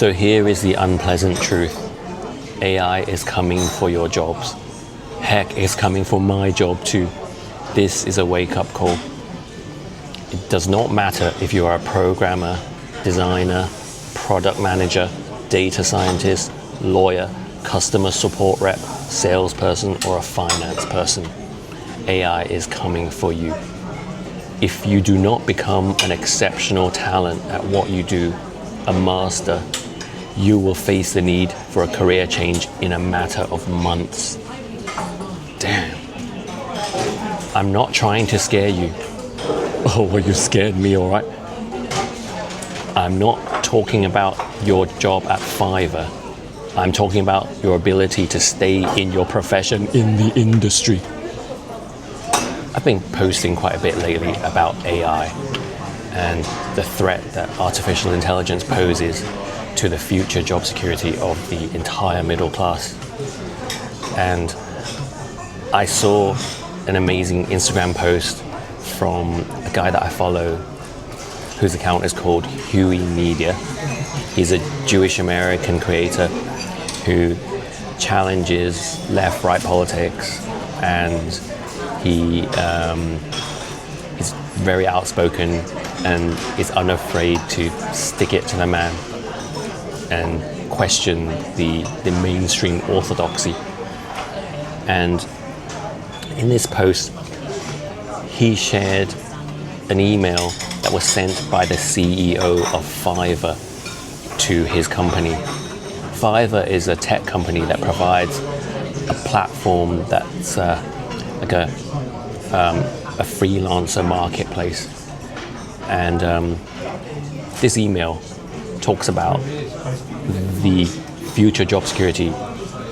So here is the unpleasant truth. AI is coming for your jobs. Heck, it's coming for my job too. This is a wake-up call. It does not matter if you are a programmer, designer, product manager, data scientist, lawyer, customer support rep, salesperson, or a finance person. AI is coming for you. If you do not become an exceptional talent at what you do, a master, you will face the need for a career change in a matter of months. Damn. I'm not trying to scare you. Oh, well, you scared me, all right? I'm not talking about your job at Fiverr. I'm talking about your ability to stay in your profession in the industry. I've been posting quite a bit lately about AI and the threat that artificial intelligence poses to the future job security of the entire middle class. And I saw an amazing Instagram post from a guy that I follow whose account is called Huey Media. He's a Jewish American creator who challenges left-right politics, and he is very outspoken and is unafraid to stick it to the man and question the mainstream orthodoxy. And in this post, he shared an email that was sent by the CEO of Fiverr to his company. Fiverr is a tech company that provides a platform that's like a freelancer marketplace. And this email talks about the future job security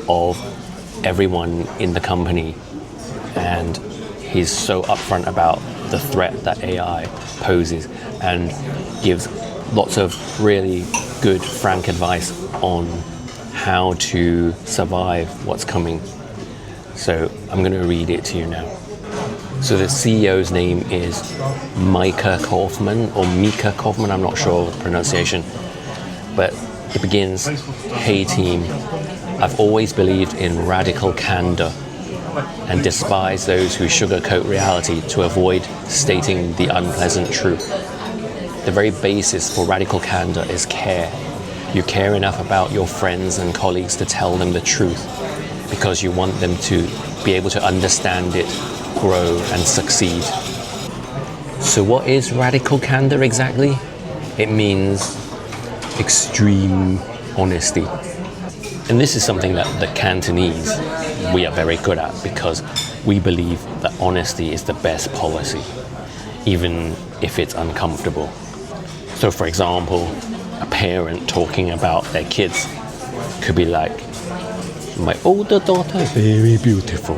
of everyone in the company, and he's so upfront about the threat that AI poses and gives lots of really good, frank advice on how to survive what's coming. So I'm going to read it to you now. So the CEO's name is Micah Kaufman, or Mika Kaufman, I'm not sure of the pronunciation. But it begins, "Hey team, I've always believed in radical candor and despise those who sugarcoat reality to avoid stating the unpleasant truth. The very basis for radical candor is care. You care enough about your friends and colleagues to tell them the truth because you want them to be able to understand it, grow, and succeed." So what is radical candor exactly? It means extreme honesty. And this is something that the Cantonese, we are very good at, because we believe that honesty is the best policy, even if it's uncomfortable. So for example, a parent talking about their kids could be like, "My older daughter is very beautiful.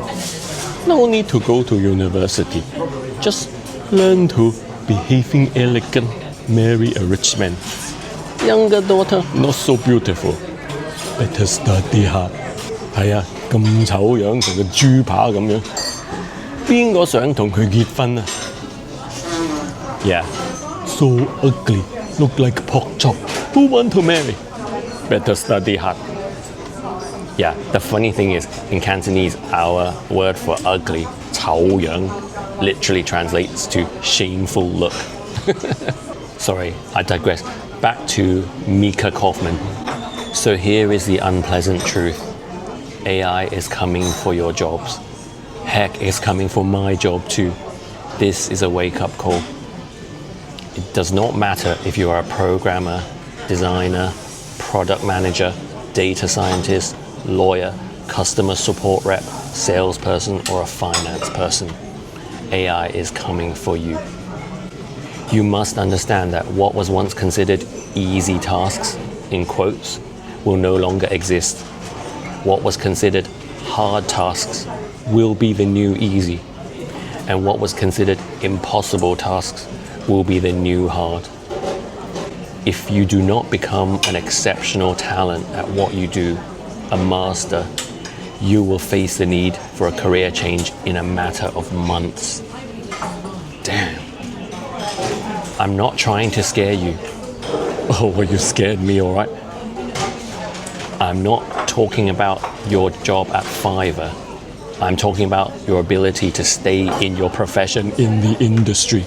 No need to go to university. Just learn to behaving elegant, marry a rich man. Younger daughter, not so beautiful. Better study hard." 係啊，咁醜樣同個豬扒咁樣，邊個想同佢結婚啊？ Yeah, so ugly, look like pork chop. Who want to marry? Better study hard. Yeah, the funny thing is, in Cantonese, our word for ugly, 醜樣, literally translates to shameful look. Sorry, I digress. Back to Mika Kaufman. So here is the unpleasant truth. AI is coming for your jobs. Heck, it's coming for my job too. This is a wake-up call. It does not matter if you are a programmer, designer, product manager, data scientist, lawyer, customer support rep, salesperson, or a finance person. AI is coming for you. You must understand that what was once considered easy tasks, in quotes, will no longer exist. What was considered hard tasks will be the new easy. And what was considered impossible tasks will be the new hard. If you do not become an exceptional talent at what you do, a master, you will face the need for a career change in a matter of months. Damn. I'm not trying to scare you. Oh, well, you scared me, all right? I'm not talking about your job at Fiverr. I'm talking about your ability to stay in your profession in the industry.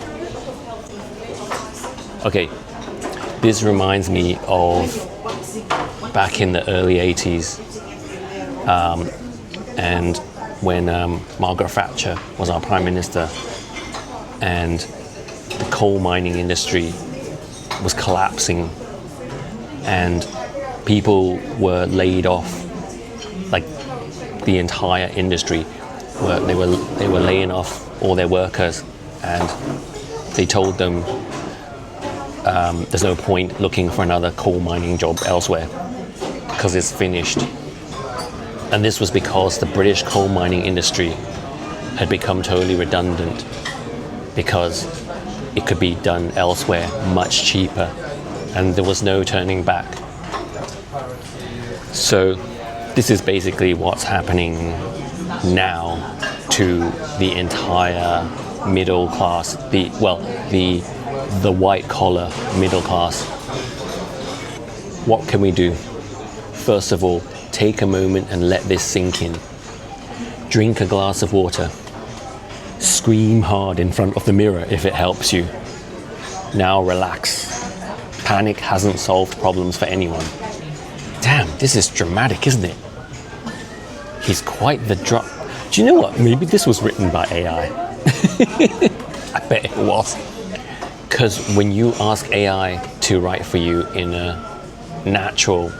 Okay, this reminds me of back in the early 80s, and when Margaret Thatcher was our Prime Minister, and the coal mining industry was collapsing, and people were laid off, like the entire industry. They were laying off all their workers, and they told them there's no point looking for another coal mining job elsewhere because it's finished. And this was because the British coal mining industry had become totally redundant because it could be done elsewhere much cheaper, and there was no turning back. So this is basically what's happening now to the entire middle class, the white collar middle class. What can we do? First of all, take a moment and let this sink in. Drink a glass of water. Scream hard in front of the mirror if it helps you. Now relax. Panic hasn't solved problems for anyone. Damn, this is dramatic, isn't it? He's quite the Do you know what? Maybe this was written by AI. I bet it was. Because when you ask AI to write for you in a natural,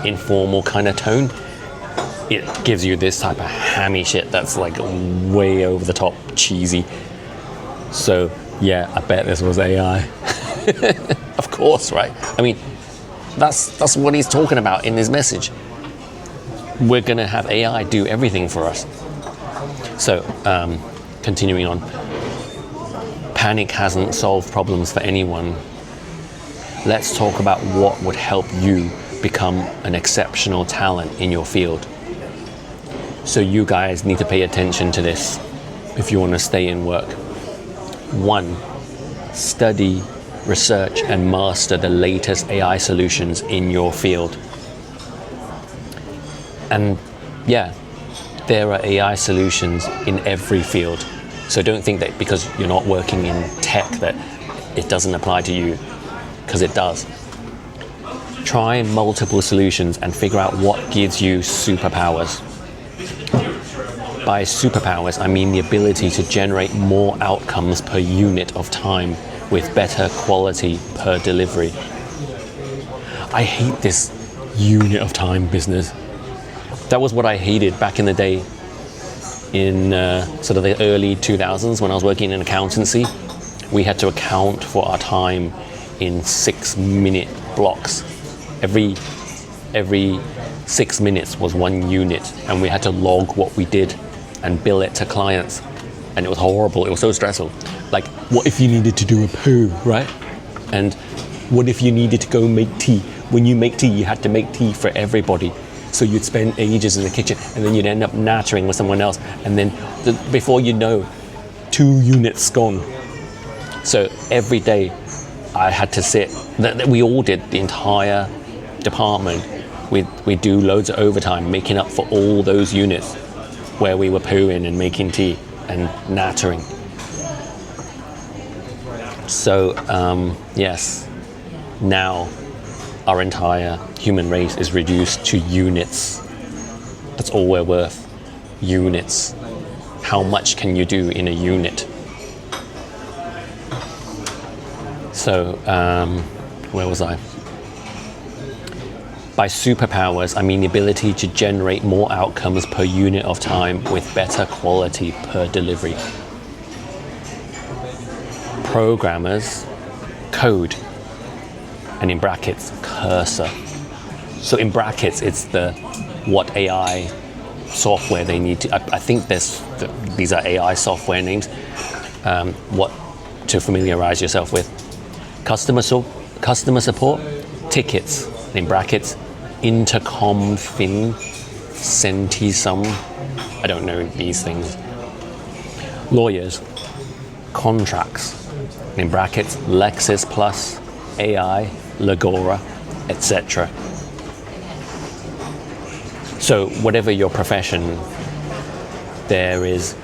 informal kind of tone, it gives you this type of hammy shit that's like way over the top, cheesy. So yeah, I bet this was AI. Of course, right? I mean, that's what he's talking about in his message. We're gonna have AI do everything for us. So, continuing on. Panic hasn't solved problems for anyone. Let's talk about what would help you become an exceptional talent in your field. So you guys need to pay attention to this if you want to stay in work. 1, study, research, and master the latest AI solutions in your field. And yeah, there are AI solutions in every field. So don't think that because you're not working in tech that it doesn't apply to you, because it does. Try multiple solutions and figure out what gives you superpowers. By superpowers, I mean the ability to generate more outcomes per unit of time with better quality per delivery. I hate this unit of time business. That was what I hated back in the day in sort of the early 2000s when I was working in accountancy. We had to account for our time in 6-minute blocks. Every 6 minutes was 1 unit, and we had to log what we did and bill it to clients. And it was horrible, it was so stressful. Like, what if you needed to do a poo, right? And what if you needed to go make tea? When you make tea, you had to make tea for everybody. So you'd spend ages in the kitchen, and then you'd end up nattering with someone else, and then before you know, 2 units gone. So every day I had to sit, we all did, the entire department, we'd do loads of overtime making up for all those units where we were pooing and making tea and nattering. So yes, now our entire human race is reduced to units. That's all we're worth. Units. How much can you do in a unit? So, where was I? By superpowers, I mean the ability to generate more outcomes per unit of time with better quality per delivery. Programmers code, and in brackets, cursor. So in brackets, it's what AI software they need to. I think these are AI software names. What to familiarize yourself with. Customer support, tickets, in brackets, intercom fin, centisum. I don't know these things. Lawyers, contracts, in brackets, Lexis Plus, AI, Legora, etc. So whatever your profession, there is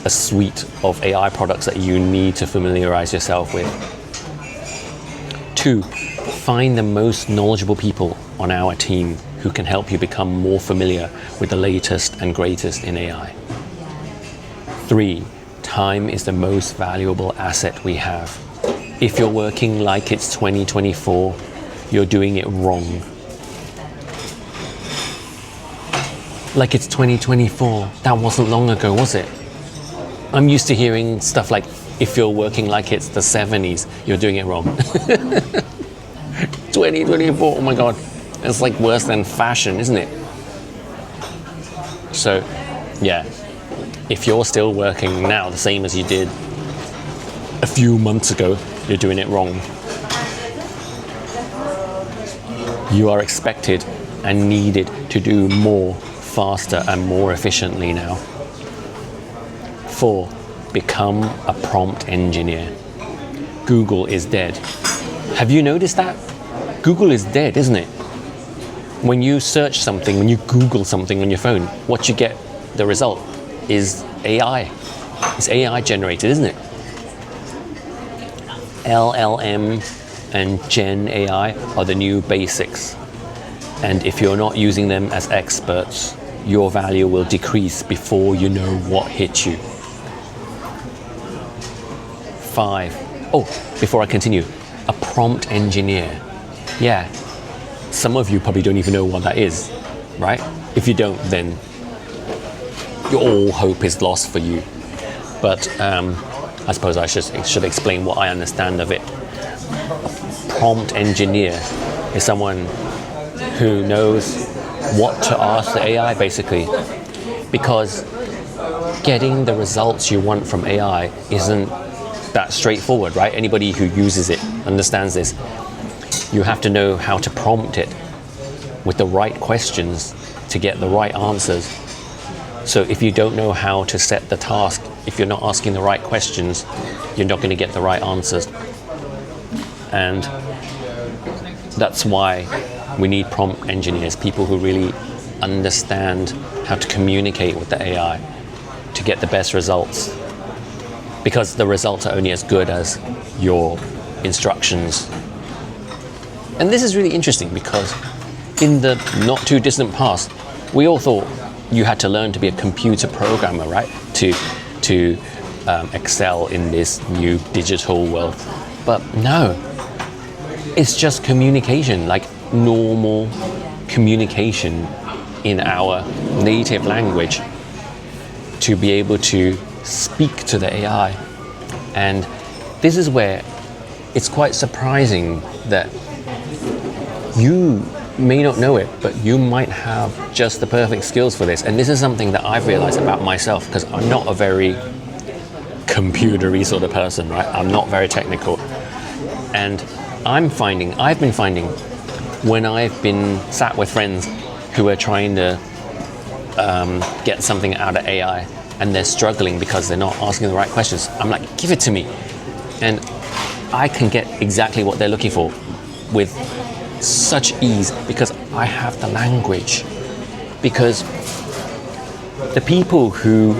a suite of AI products that you need to familiarize yourself with. 2, find the most knowledgeable people on our team who can help you become more familiar with the latest and greatest in AI. 3, time is the most valuable asset we have. If you're working like it's 2024, you're doing it wrong. Like it's 2024. That wasn't long ago, was it? I'm used to hearing stuff like, if you're working like it's the 70s, you're doing it wrong. 2024, oh my God. It's like worse than fashion, isn't it? So, yeah. If you're still working now the same as you did a few months ago, you're doing it wrong. You are expected and needed to do more, faster and more efficiently now. 4, become a prompt engineer. Google is dead. Have you noticed that? Google is dead, isn't it? When you search something, when you Google something on your phone, what you get, the result, is AI. It's AI generated, isn't it? LLM and Gen AI are the new basics. And if you're not using them as experts, your value will decrease before you know what hit you. 5. Oh, before I continue, a prompt engineer. Yeah, some of you probably don't even know what that is, right? If you don't, then all hope is lost for you. But I suppose I should explain what I understand of it. A prompt engineer is someone who knows what to ask the AI, basically, because getting the results you want from AI isn't that straightforward, right? Anybody who uses it understands this. You have to know how to prompt it with the right questions to get the right answers. So if you don't know how to set the task, if you're not asking the right questions, you're not going to get the right answers. And that's why we need prompt engineers, people who really understand how to communicate with the AI to get the best results. Because the results are only as good as your instructions. And this is really interesting because in the not too distant past, we all thought you had to learn to be a computer programmer, right? To excel in this new digital world. But no, it's just communication, like normal communication in our native language to be able to speak to the AI. And this is where it's quite surprising that you may not know it, but you might have just the perfect skills for this. And this is something that I've realized about myself, because I'm not a very computer-y sort of person, right? I'm not very technical. And I've been finding when I've been sat with friends who are trying to get something out of AI and they're struggling because they're not asking the right questions, I'm like, give it to me. And I can get exactly what they're looking for with such ease because I have the language. Because the people who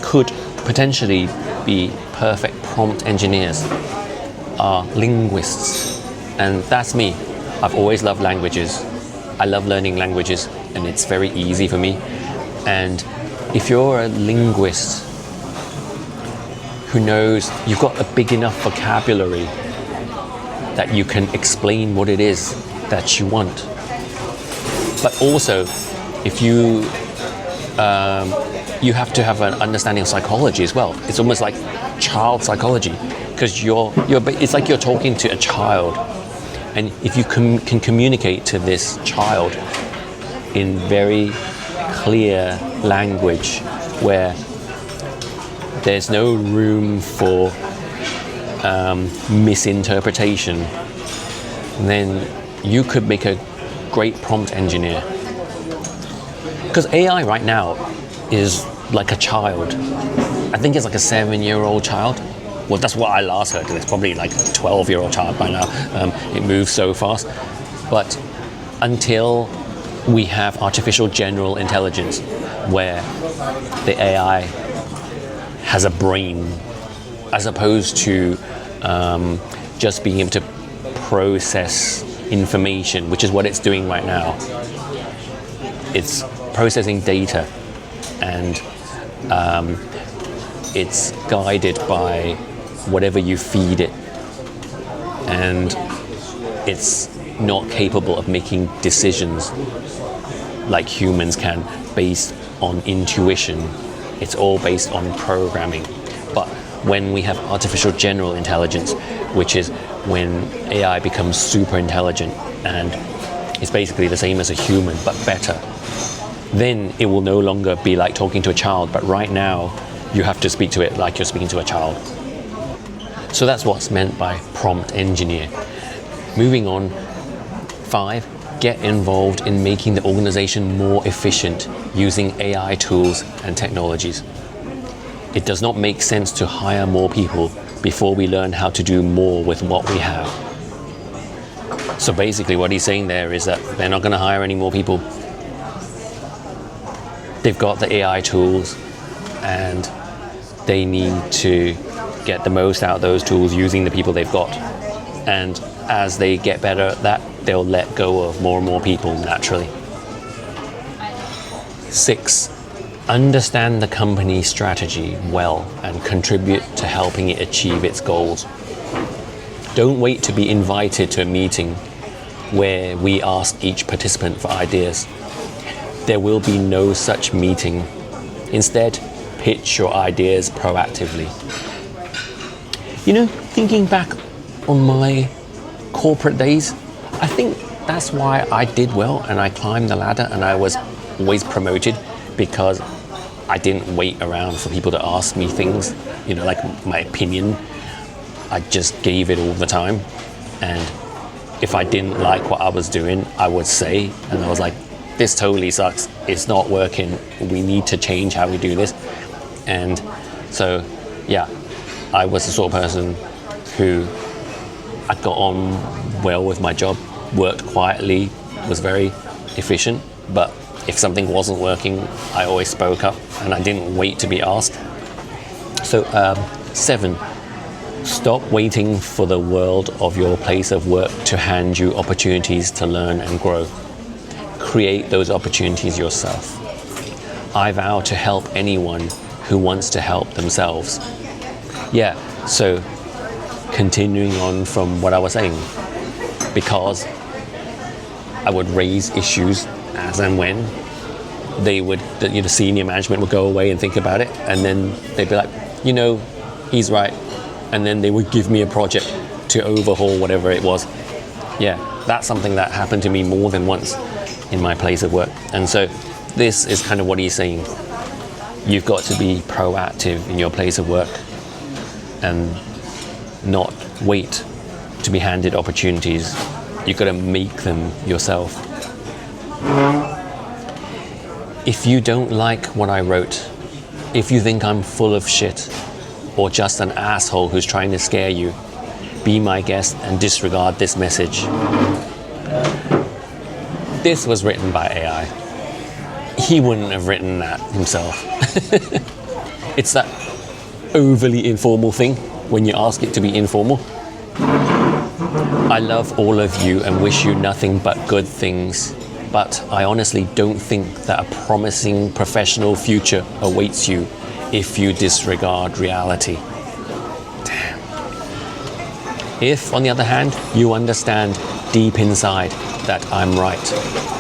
could potentially be perfect prompt engineers are linguists. And that's me. I've always loved languages. I love learning languages, and it's very easy for me. And if you're a linguist who knows you've got a big enough vocabulary that you can explain what it is that you want. But also, if you have to have an understanding of psychology as well. It's almost like child psychology, because it's like you're talking to a child. And if you can communicate to this child in very clear language where there's no room for misinterpretation, then you could make a great prompt engineer. Because AI right now is like a child. I think it's like a 7-year-old child. Well, that's what I last heard. It's probably like a 12-year-old child by now. It moves so fast. But until we have artificial general intelligence, where the AI has a brain, as opposed to just being able to process information, which is what it's doing right now. It's processing data, and it's guided by whatever you feed it, and it's not capable of making decisions like humans can based on intuition. It's all based on programming. But when we have artificial general intelligence, which is when AI becomes super intelligent and it's basically the same as a human but better, then it will no longer be like talking to a child, but right now you have to speak to it like you're speaking to a child. So that's what's meant by prompt engineer. Moving on, 5, get involved in making the organization more efficient using AI tools and technologies. It does not make sense to hire more people before we learn how to do more with what we have. So basically what he's saying there is that they're not going to hire any more people. They've got the AI tools and they need to get the most out of those tools using the people they've got. And as they get better at that, they'll let go of more and more people naturally. 6, understand the company strategy well and contribute to helping it achieve its goals. Don't wait to be invited to a meeting where we ask each participant for ideas. There will be no such meeting. Instead, pitch your ideas proactively. You know, thinking back on my corporate days, I think that's why I did well and I climbed the ladder and I was always promoted, because I didn't wait around for people to ask me things, you know, like my opinion. I just gave it all the time, and if I didn't like what I was doing, I would say, and I was like, this totally sucks, it's not working, we need to change how we do this. And so yeah, I was the sort of person who I got on well with my job, worked quietly, was very efficient, but if something wasn't working, I always spoke up and I didn't wait to be asked. So 7, stop waiting for the world of your place of work to hand you opportunities to learn and grow. Create those opportunities yourself. I vow to help anyone who wants to help themselves. Yeah, so continuing on from what I was saying, because I would raise issues as and when they would, you know, senior management would go away and think about it, and then they'd be like, you know, he's right, and then they would give me a project to overhaul whatever it was. Yeah, that's something that happened to me more than once in my place of work. And so this is kind of what he's saying. You've got to be proactive in your place of work and not wait to be handed opportunities. You've got to make them yourself. If you don't like what I wrote, if you think I'm full of shit or just an asshole who's trying to scare you, be my guest and disregard this message. This was written by AI. He wouldn't have written that himself. It's that overly informal thing when you ask it to be informal. I love all of you and wish you nothing but good things, but I honestly don't think that a promising professional future awaits you if you disregard reality. Damn. If, on the other hand, you understand deep inside that I'm right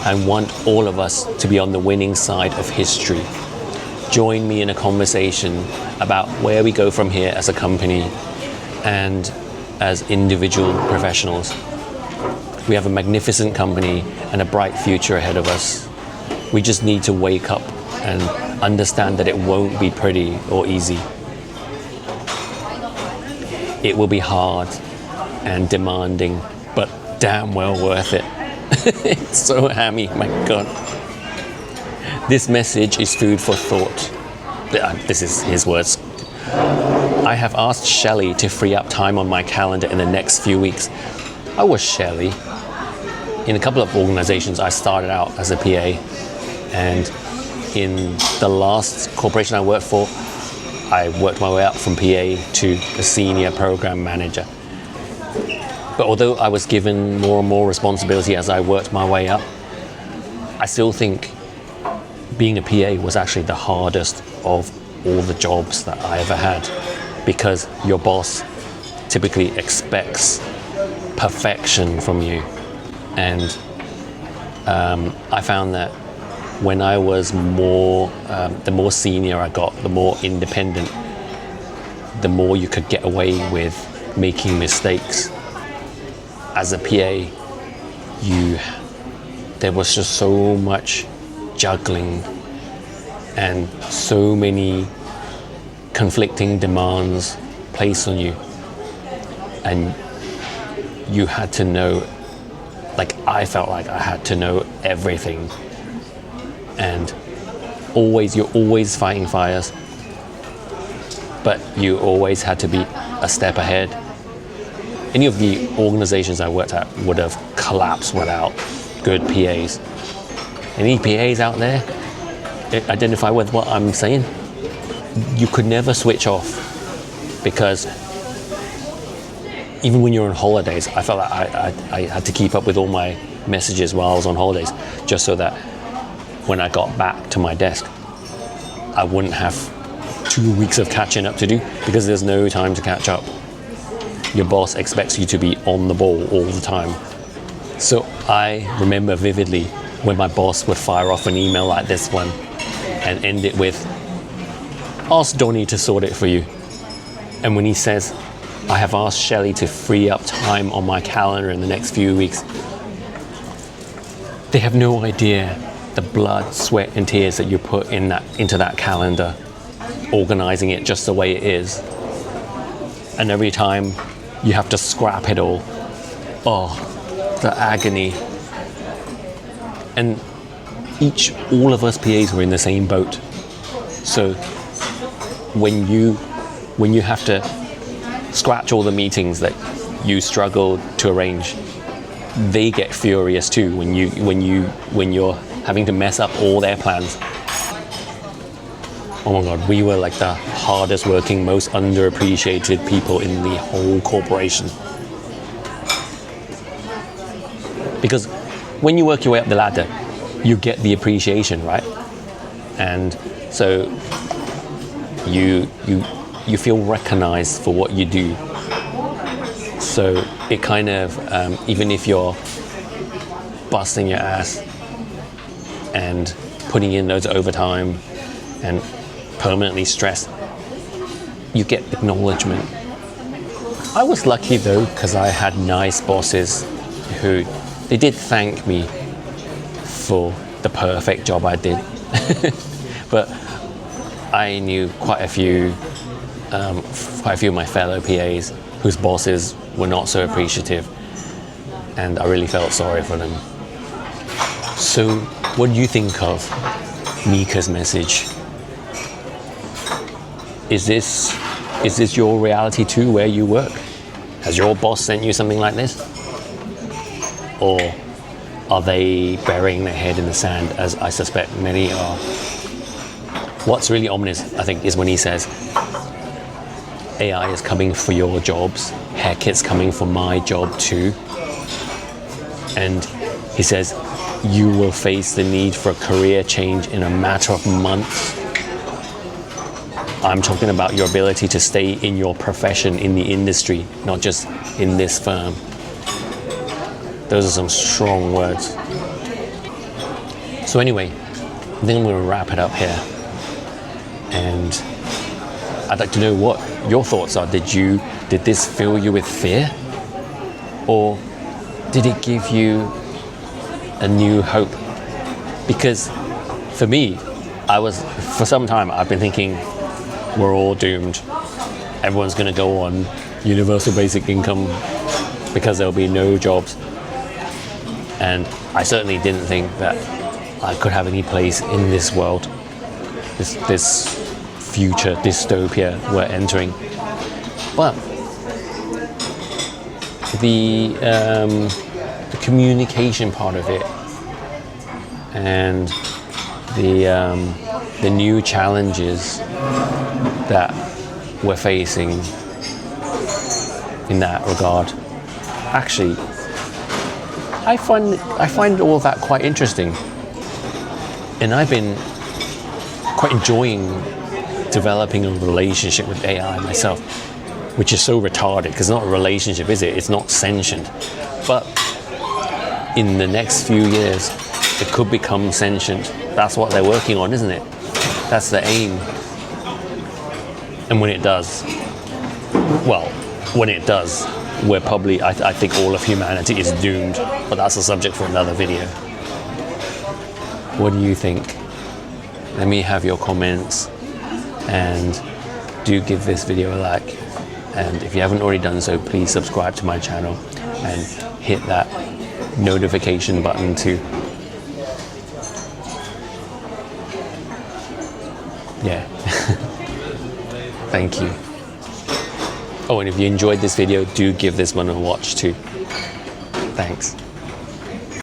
and want all of us to be on the winning side of history, join me in a conversation about where we go from here as a company and as individual professionals. We have a magnificent company and a bright future ahead of us. We just need to wake up and understand that it won't be pretty or easy. It will be hard and demanding, but damn well worth it. It's so hammy, my God. This message is food for thought. This is his words. I have asked Shelley to free up time on my calendar in the next few weeks. I was Shelley. in a couple of organizations, I started out as a PA, and in the last corporation I worked for, I worked my way up from PA to a senior program manager. But although I was given more and more responsibility as I worked my way up, I still think being a PA was actually the hardest of all the jobs that I ever had, because your boss typically expects perfection from you. And I found that when I was the more senior I got, the more independent, the more you could get away with making mistakes. As a PA, there was just so much juggling and so many conflicting demands placed on you, and you had to know, like I felt like I had to know everything, and you're always fighting fires, but you always had to be a step ahead. Any of the organizations I worked at would have collapsed without good PAs. Any PAs out there identify with what I'm saying? You could never switch off, because even when you're on holidays, I felt like I had to keep up with all my messages while I was on holidays, just so that when I got back to my desk, I wouldn't have 2 weeks of catching up to do, because there's no time to catch up. Your boss expects you to be on the ball all the time. So I remember vividly when my boss would fire off an email like this one and end it with, "Ask Donnie to sort it for you." And when he says, "I have asked Shelley to free up time on my calendar in the next few weeks," they have no idea the blood, sweat and tears that you put into that calendar, organizing it just the way it is. And every time you have to scrap it all. Oh, the agony. And all of us PAs were in the same boat. So when you have to scratch all the meetings that you struggled to arrange, they get furious too when you're having to mess up all their plans. Oh my God, we were like the hardest working, most underappreciated people in the whole corporation. Because when you work your way up the ladder, you get the appreciation, right? And so you feel recognized for what you do. So it kind of, even if you're busting your ass and putting in loads of overtime and permanently stressed, you get acknowledgement. I was lucky though, because I had nice bosses who they did thank me for the perfect job I did. But I knew quite a few of my fellow PAs whose bosses were not so appreciative, and I really felt sorry for them. So what do you think of Mika's message? Is this your reality too, where you work? Has your boss sent you something like this? Or are they burying their head in the sand, as I suspect many are? What's really ominous, I think, is when he says, AI is coming for your jobs, heck, it's coming for my job too. And he says, you will face the need for a career change in a matter of months. I'm talking about your ability to stay in your profession, in the industry, not just in this firm. Those are some strong words. So anyway, I think I'm going to wrap it up here. And I'd like to know what your thoughts are. Did this fill you with fear? Or did it give you a new hope? Because for me, for some time, I've been thinking we're all doomed. Everyone's going to go on universal basic income because there'll be no jobs. And I certainly didn't think that I could have any place in this world, this future dystopia we're entering. But the communication part of it, and the new challenges that we're facing in that regard. Actually, I find all that quite interesting, and I've been quite enjoying developing a relationship with AI myself, which is so retarded because it's not a relationship, is it? It's not sentient. But in the next few years, it could become sentient. That's what they're working on, isn't it? That's the aim. And when it does, we're probably, I think all of humanity is doomed, but that's a subject for another video. What do you think? Let me have your comments, and do give this video a like. And if you haven't already done so, please subscribe to my channel and hit that notification button too. Yeah. Thank you. Oh, and if you enjoyed this video, do give this one a watch too. Thanks.